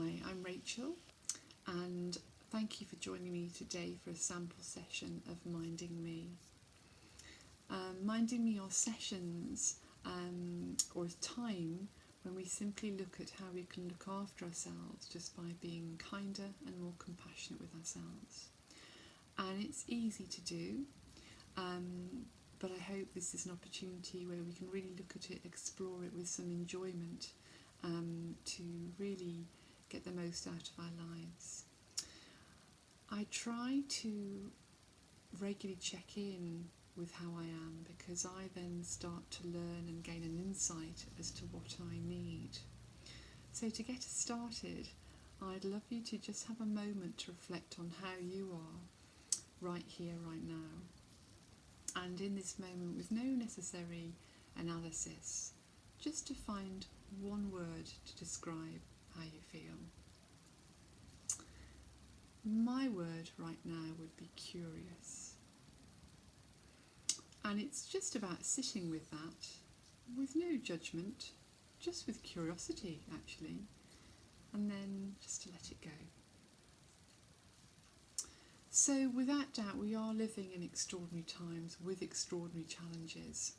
Hi, I'm Rachel, and thank you for joining me today for a sample session of Minding Me. Minding Me are sessions or a time when we simply look at how we can look after ourselves just by being kinder and more compassionate with ourselves. And it's easy to do, but I hope this is an opportunity where we can really look at it, explore it with some enjoyment, to really get the most out of our lives. I try to regularly check in with how I am, because I then start to learn and gain an insight as to what I need. So to get us started, I'd love you to just have a moment to reflect on how you are right here, right now. And in this moment, with no necessary analysis, just to find one word to describe how you feel. My word right now would be curious. And it's just about sitting with that, with no judgment, just with curiosity actually, and then just to let it go. So without doubt, we are living in extraordinary times with extraordinary challenges.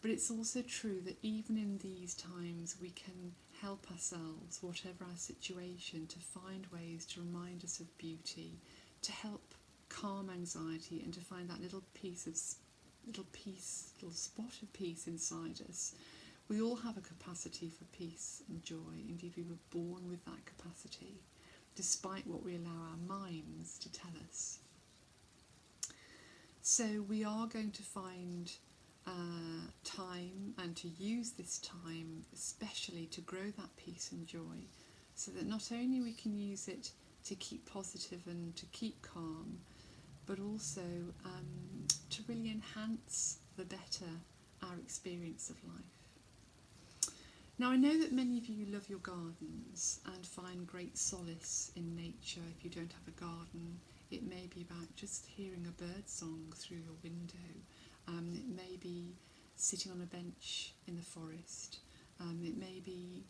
But it's also true that even in these times we can help ourselves, whatever our situation, to find ways to remind us of beauty, to help calm anxiety, and to find that little spot of peace inside us. We all have a capacity for peace and joy. Indeed, we were born with that capacity, despite what we allow our minds to tell us. So we are going to find time, and to use this time especially to grow that peace and joy, so that not only we can use it to keep positive and to keep calm, but also to really enhance the better our experience of life. Now, I know that many of you love your gardens and find great solace in nature. If you don't have a garden, it may be about just hearing a bird song through your window. It may be sitting on a bench in the forest. It may be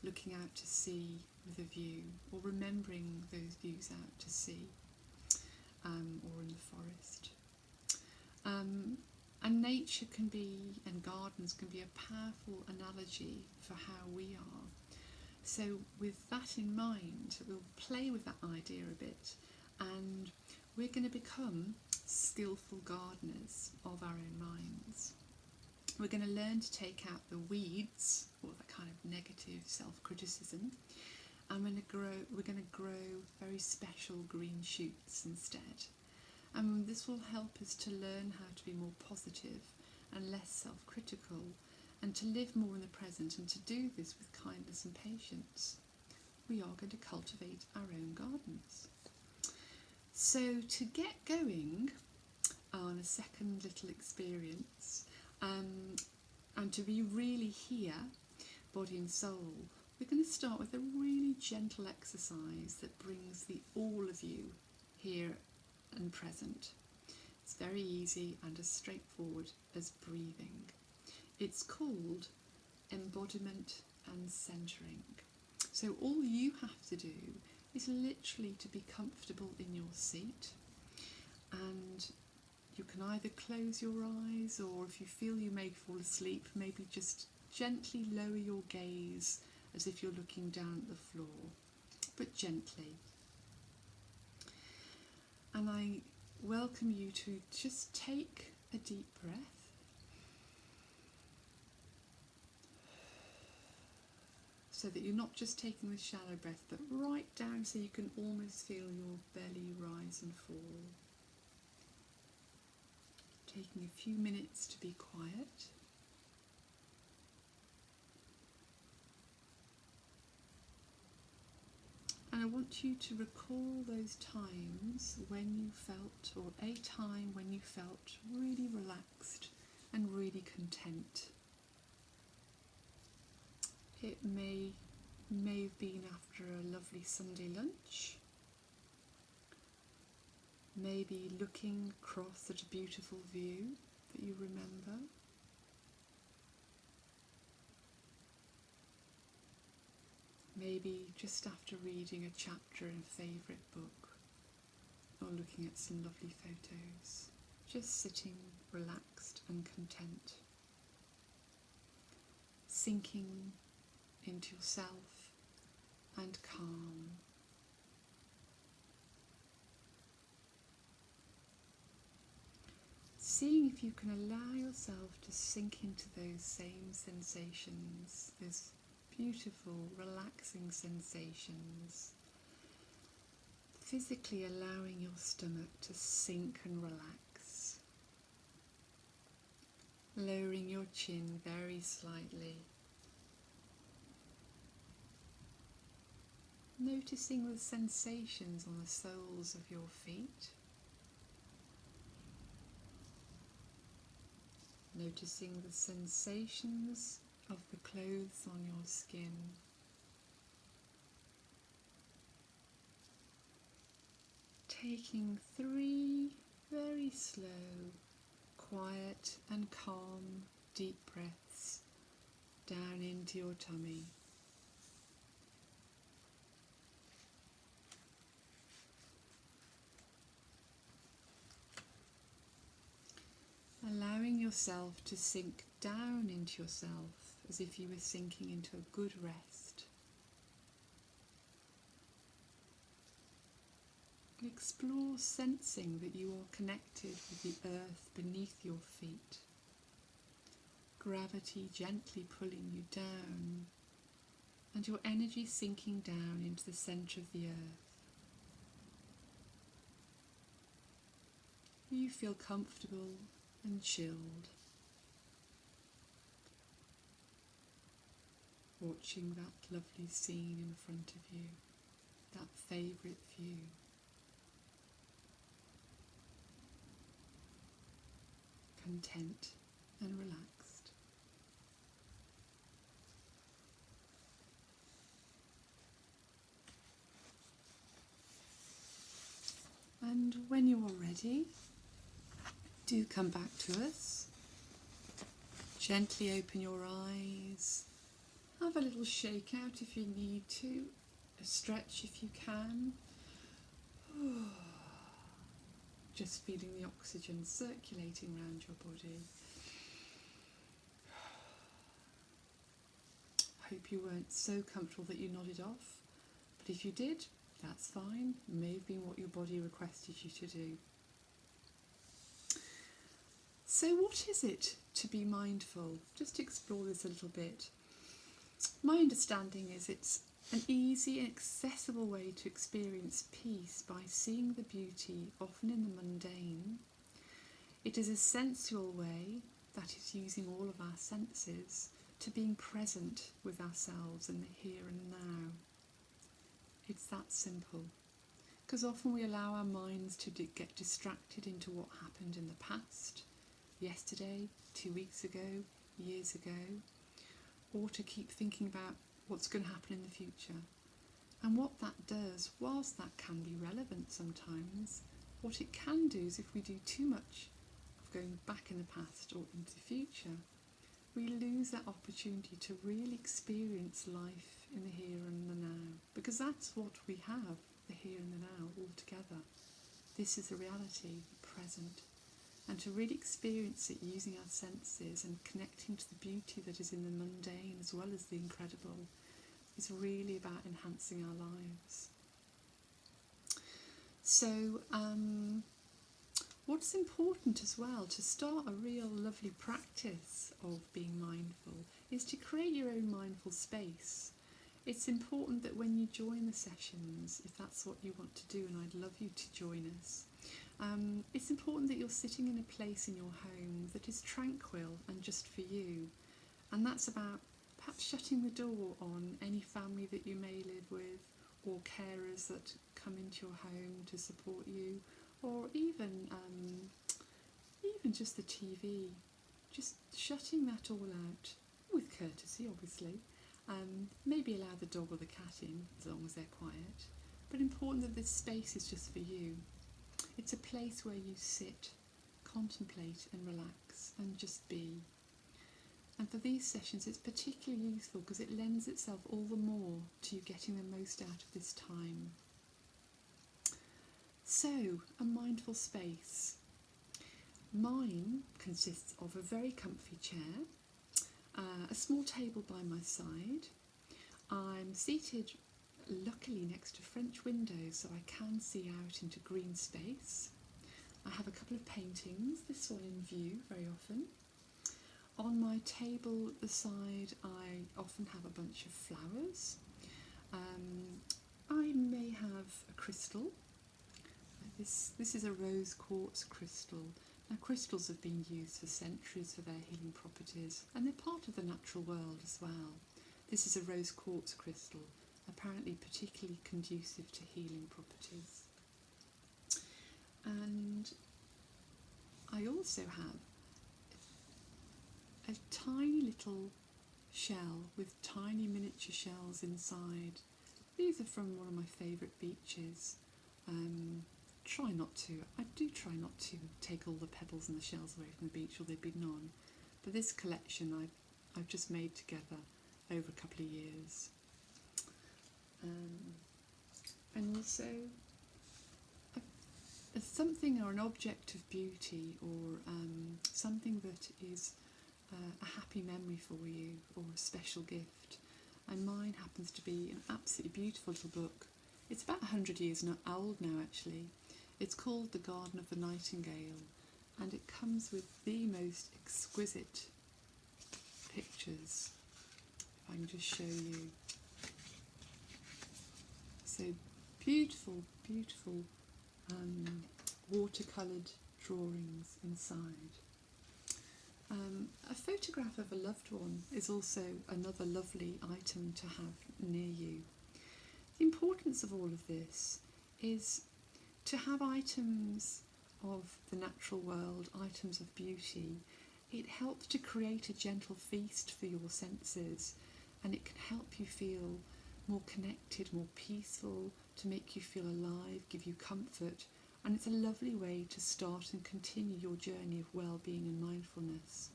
looking out to sea with a view, or remembering those views out to sea, or in the forest. And nature can be, and gardens can be, a powerful analogy for how we are. So with that in mind, we'll play with that idea a bit, and we're going to become skillful gardeners of our own minds. We're going to learn to take out the weeds, or the kind of negative self-criticism, and we're going to grow very special green shoots instead. And this will help us to learn how to be more positive and less self-critical, and to live more in the present, and to do this with kindness and patience. We are going to cultivate our own gardens. So to get going on a second little experience, and to be really here, body and soul, we're going to start with a really gentle exercise that brings the all of you here and present. It's very easy and as straightforward as breathing. It's called embodiment and centering. So all you have to do is literally to be comfortable in your seat, and you can either close your eyes, or if you feel you may fall asleep, maybe just gently lower your gaze as if you're looking down at the floor, but gently. And I welcome you to just take a deep breath. So that you're not just taking the shallow breath, but right down so you can almost feel your belly rise and fall. Taking a few minutes to be quiet. And I want you to recall those times when you felt, or a time when you felt really relaxed and really content. It may have been after a lovely Sunday lunch, maybe looking across at a beautiful view that you remember. maybe just after reading a chapter in a favourite book or looking at some lovely photos, just sitting relaxed and content, sinking into yourself and calm. Seeing if you can allow yourself to sink into those same sensations, those beautiful, relaxing sensations, physically allowing your stomach to sink and relax, lowering your chin very slightly, noticing the sensations on the soles of your feet, noticing the sensations of the clothes on your skin, taking 3 very slow, quiet and calm deep breaths down into your tummy. Allowing yourself to sink down into yourself as if you were sinking into a good rest. Explore sensing that you are connected with the earth beneath your feet. Gravity gently pulling you down and your energy sinking down into the centre of the earth. You feel comfortable and chilled, watching that lovely scene in front of you, that favourite view. Content and relaxed. And when you're ready, do come back to us. Gently open your eyes. Have a little shake out if you need to. A stretch if you can. Just feeling the oxygen circulating around your body. Hope you weren't so comfortable that you nodded off, but if you did, that's fine. It may have been what your body requested you to do. So what is it to be mindful? Just explore this a little bit. My understanding is it's an easy and accessible way to experience peace by seeing the beauty, often in the mundane. It is a sensual way, that is using all of our senses, to being present with ourselves in the here and now. It's that simple. Because often we allow our minds to get distracted into what happened in the past, yesterday, 2 weeks ago, years ago, or to keep thinking about what's going to happen in the future. And what that does, whilst that can be relevant sometimes, what it can do is if we do too much of going back in the past or into the future, we lose that opportunity to really experience life in the here and the now. Because that's what we have, the here and the now, all together. This is the reality, the present. And to really experience it using our senses and connecting to the beauty that is in the mundane as well as the incredible is really about enhancing our lives. So what's important as well to start a real lovely practice of being mindful is to create your own mindful space. It's important that when you join the sessions, if that's what you want to do, and I'd love you to join us, it's important that you're sitting in a place in your home that is tranquil and just for you. And that's about perhaps shutting the door on any family that you may live with, or carers that come into your home to support you, or even just the TV. Just shutting that all out, with courtesy obviously. Maybe allow the dog or the cat in as long as they're quiet, but important that this space is just for you. It's a place where you sit, contemplate and relax and just be. And for these sessions it's particularly useful because it lends itself all the more to you getting the most out of this time. So, a mindful space. Mine consists of a very comfy chair, a small table by my side. I'm seated luckily next to French windows so I can see out into green space. I have a couple of paintings, this one in view very often. On my table at the side I often have a bunch of flowers. I may have a crystal. This is a rose quartz crystal. Now crystals have been used for centuries for their healing properties and they're part of the natural world as well. This is a rose quartz crystal, apparently particularly conducive to healing properties. And I also have a tiny little shell with tiny miniature shells inside. These are from one of my favourite beaches. I do try not to take all the pebbles and the shells away from the beach or there'd be none. But this collection I've just made together over a couple of years. And also something or an object of beauty or something that is a happy memory for you or a special gift. And mine happens to be an absolutely beautiful little book. It's about 100 years old now actually. It's called The Garden of the Nightingale and it comes with the most exquisite pictures. If I can just show you. So beautiful, beautiful watercoloured drawings inside. A photograph of a loved one is also another lovely item to have near you. The importance of all of this is to have items of the natural world, items of beauty. It helps to create a gentle feast for your senses and it can help you feel more connected, more peaceful, to make you feel alive, give you comfort, and it's a lovely way to start and continue your journey of well-being and mindfulness.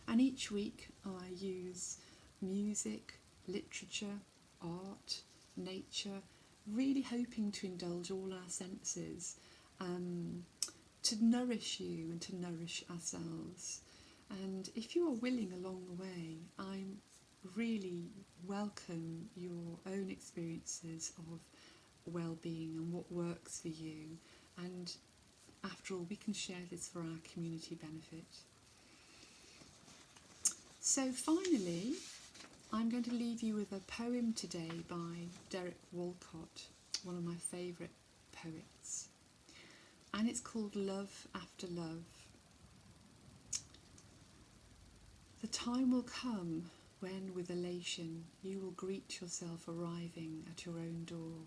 And each week I use music, literature, art, nature, really hoping to indulge all our senses to nourish you and to nourish ourselves. And if you are willing along the way, I really welcome your own experiences of well-being and what works for you. And after all, we can share this for our community benefit. So finally, I'm going to leave you with a poem today by Derek Walcott, one of my favourite poets. And it's called Love After Love. The time will come when with elation you will greet yourself arriving at your own door,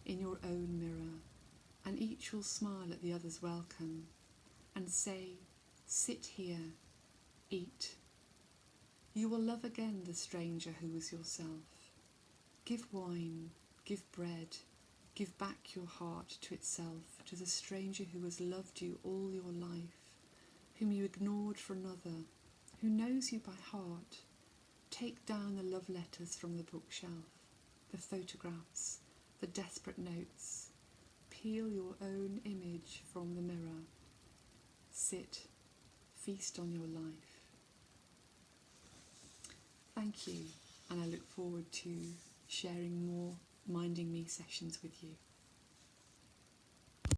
in your own mirror, and each will smile at the other's welcome and say, sit here, eat. You will love again the stranger who was yourself. Give wine, give bread, give back your heart to itself, to the stranger who has loved you all your life, whom you ignored for another, who knows you by heart. Take down the love letters from the bookshelf, the photographs, the desperate notes. Peel your own image from the mirror. Sit, feast on your life. Thank you, and I look forward to sharing more Minding Me sessions with you.